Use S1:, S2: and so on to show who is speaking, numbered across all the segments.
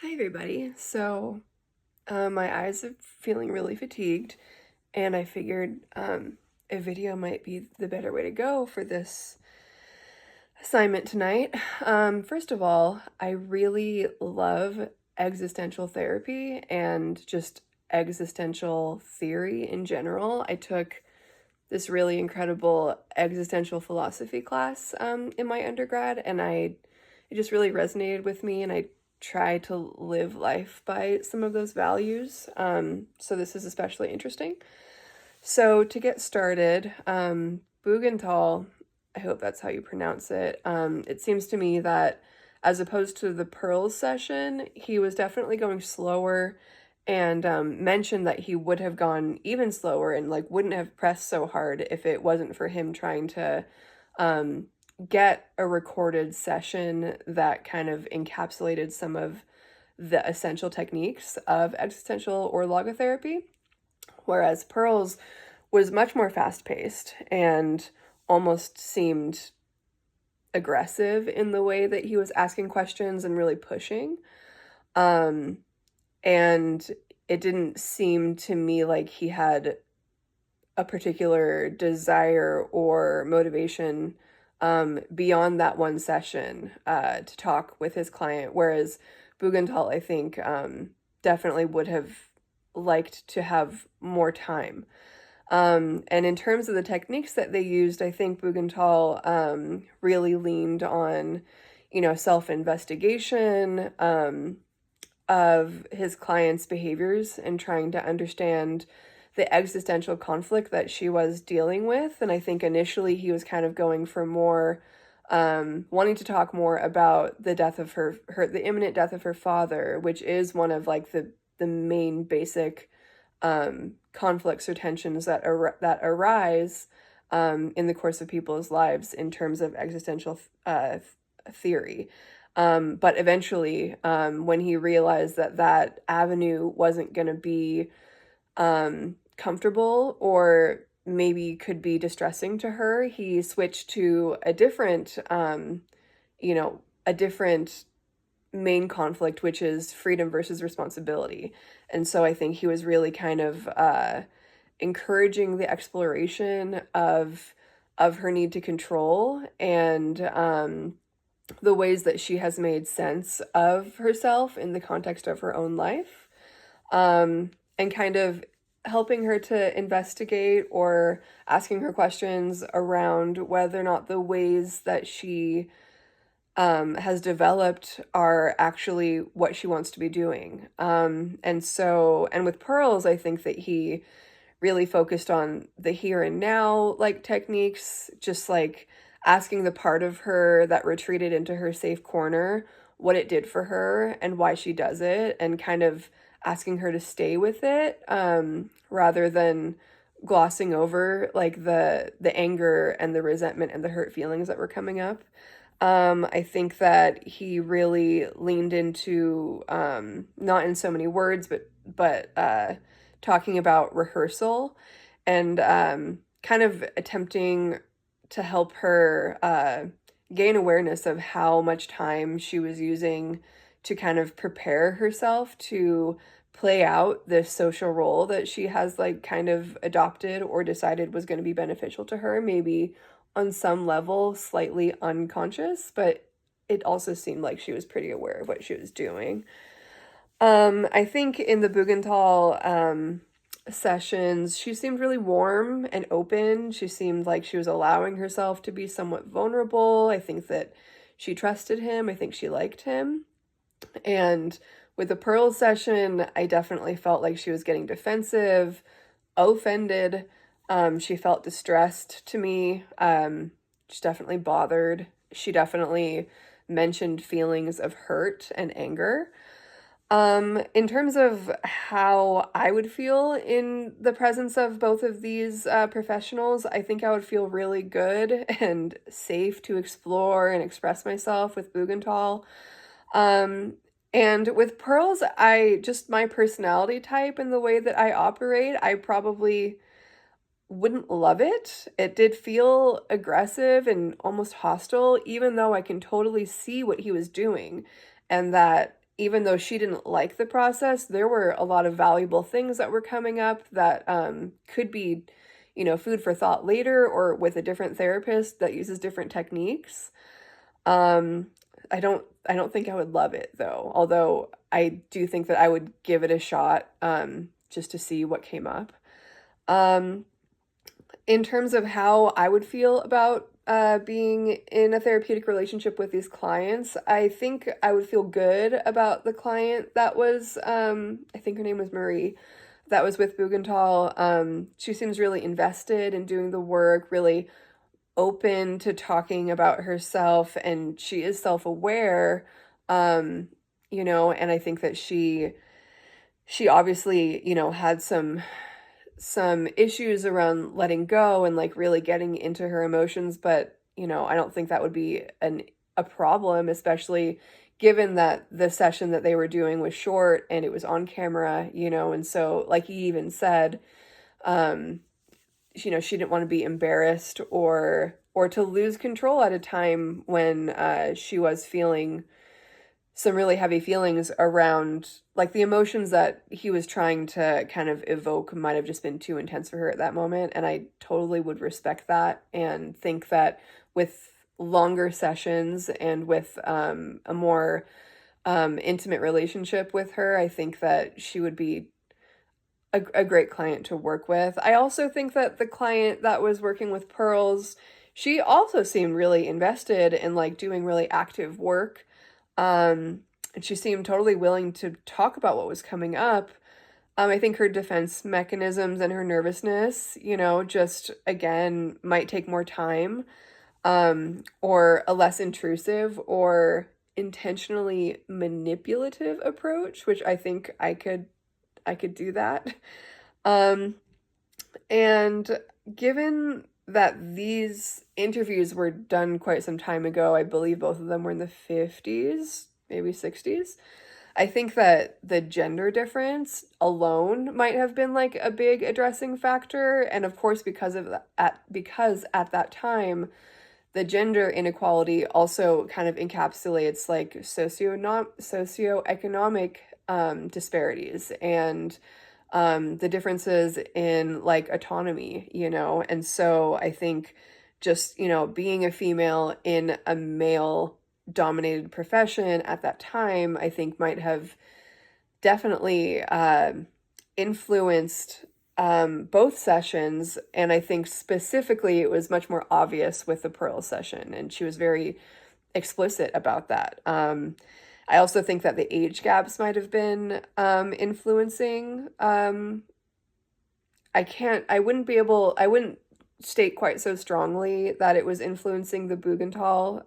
S1: Hi, everybody. My eyes are feeling really fatigued, and I figured a video might be the better way to go for this assignment tonight. First of all, I really love existential therapy and just existential theory in general. I took this really incredible existential philosophy class in my undergrad, and it just really resonated with me, and I try to live life by some of those values. So this is especially interesting. So to get started, Bugental, I hope that's how you pronounce it. It seems to me that as opposed to the Pearls session, he was definitely going slower and mentioned that he would have gone even slower and like wouldn't have pressed so hard if it wasn't for him trying to um, get a recorded session that kind of encapsulated some of the essential techniques of existential or logotherapy, whereas Pearls was much more fast paced and almost seemed aggressive in the way that he was asking questions and really pushing. Um, and it didn't seem to me like he had a particular desire or motivation beyond that one session to talk with his client, whereas Bugental, I think, definitely would have liked to have more time. And in terms of the techniques that they used, I think Bugental really leaned on, self-investigation of his client's behaviors and trying to understand the existential conflict that she was dealing with. And I think initially he was kind of going for more, wanting to talk more about the death of the imminent death of her father, which is one of like the main basic conflicts or tensions that arise in the course of people's lives in terms of existential theory. But eventually, when he realized that that avenue wasn't going to be comfortable or maybe could be distressing to her, he switched to a different main conflict, which is freedom versus responsibility. And so I think he was really kind of encouraging the exploration of her need to control and the ways that she has made sense of herself in the context of her own life, and kind of helping her to investigate or asking her questions around whether or not the ways that she has developed are actually what she wants to be doing. And with Pearls, I think that he really focused on the here and now, like techniques, just like asking the part of her that retreated into her safe corner what it did for her and why she does it, and kind of asking her to stay with it, rather than glossing over like the anger and the resentment and the hurt feelings that were coming up. I think that he really leaned into, not in so many words, but talking about rehearsal and kind of attempting to help her gain awareness of how much time she was using to kind of prepare herself to play out this social role that she has like kind of adopted or decided was going to be beneficial to her, maybe on some level slightly unconscious, but it also seemed like she was pretty aware of what she was doing. I think in the Bugental sessions, she seemed really warm and open. She seemed like she was allowing herself to be somewhat vulnerable. I think that she trusted him. I think she liked him. And with the Pearl session, I definitely felt like she was getting defensive, offended. She felt distressed to me. She's definitely bothered. She definitely mentioned feelings of hurt and anger. In terms of how I would feel in the presence of both of these professionals, I think I would feel really good and safe to explore and express myself with Bugental. And with Pearls, my personality type and the way that I operate, I probably wouldn't love it. It did feel aggressive and almost hostile, even though I can totally see what he was doing and that even though she didn't like the process, there were a lot of valuable things that were coming up that could be, food for thought later or with a different therapist that uses different techniques. Um, I don't think I would love it though, although I do think that I would give it a shot just to see what came up. Um, in terms of how I would feel about being in a therapeutic relationship with these clients, I think I would feel good about the client that was, I think her name was Marie, that was with Bugental. She seems really invested in doing the work, really open to talking about herself, and she is self-aware, um, and I think that she obviously, had some issues around letting go and like really getting into her emotions, but I don't think that would be a problem, especially given that the session that they were doing was short and it was on camera, and so like he even said, um, she didn't want to be embarrassed or to lose control at a time when she was feeling some really heavy feelings around like the emotions that he was trying to kind of evoke might have just been too intense for her at that moment. And I totally would respect that and think that with longer sessions and with a more intimate relationship with her, I think that she would be a great client to work with. I also think that the client that was working with Pearls, she also seemed really invested in like doing really active work. And she seemed totally willing to talk about what was coming up. I think her defense mechanisms and her nervousness, just again might take more time, or a less intrusive or intentionally manipulative approach, which I think I could do that. Um, and given that these interviews were done quite some time ago, I believe both of them were in the 50s, maybe 60s. I think that the gender difference alone might have been like a big addressing factor. And of course, because at that time, the gender inequality also kind of encapsulates like socioeconomic disparities and the differences in like autonomy, and so I think just, being a female in a male dominated profession at that time, I think might have definitely influenced both sessions. And I think specifically it was much more obvious with the Pearl session, and she was very explicit about that. I also think that the age gaps might have been influencing. I wouldn't state quite so strongly that it was influencing the Bugental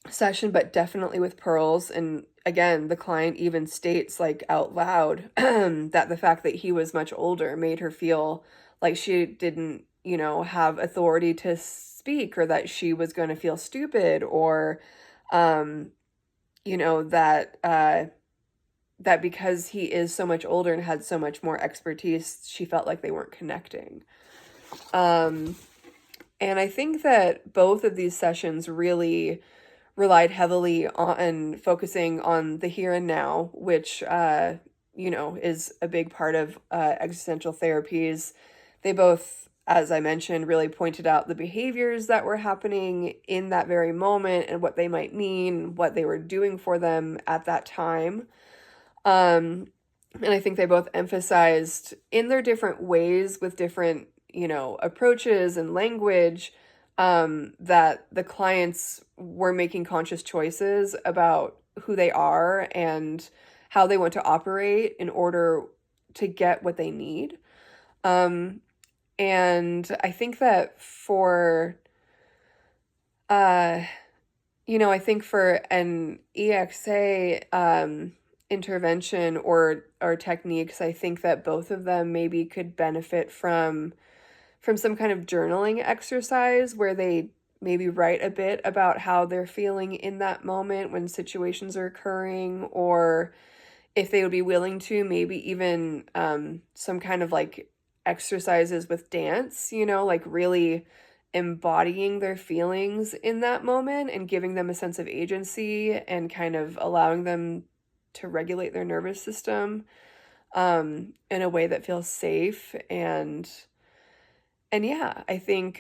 S1: session, but definitely with Pearls. And again, the client even states like out loud that the fact that he was much older made her feel like she didn't, have authority to speak, or that she was going to feel stupid, or that because he is so much older and had so much more expertise, she felt like they weren't connecting. And I think that both of these sessions really relied heavily on focusing on the here and now, which, is a big part of existential therapies. They both, as I mentioned, really pointed out the behaviors that were happening in that very moment and what they might mean, what they were doing for them at that time. And I think they both emphasized in their different ways with different, approaches and language, that the clients were making conscious choices about who they are and how they want to operate in order to get what they need. And I think that uh, I think for an EXA, intervention or techniques, I think that both of them maybe could benefit from some kind of journaling exercise where they maybe write a bit about how they're feeling in that moment when situations are occurring, or if they would be willing to, maybe even some kind of like exercises with dance, like really embodying their feelings in that moment and giving them a sense of agency and kind of allowing them to regulate their nervous system in a way that feels safe. And yeah, I think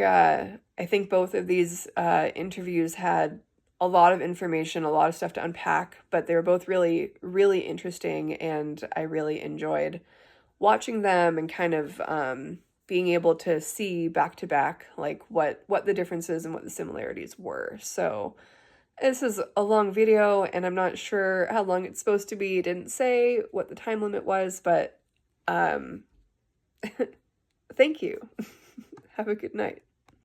S1: both of these interviews had a lot of information, a lot of stuff to unpack, but they were both really, really interesting, and I really enjoyed watching them and kind of being able to see back to back like what the differences and what the similarities were. So this is a long video, and I'm not sure how long it's supposed to be. It didn't say what the time limit was, but um, thank you. Have a good night.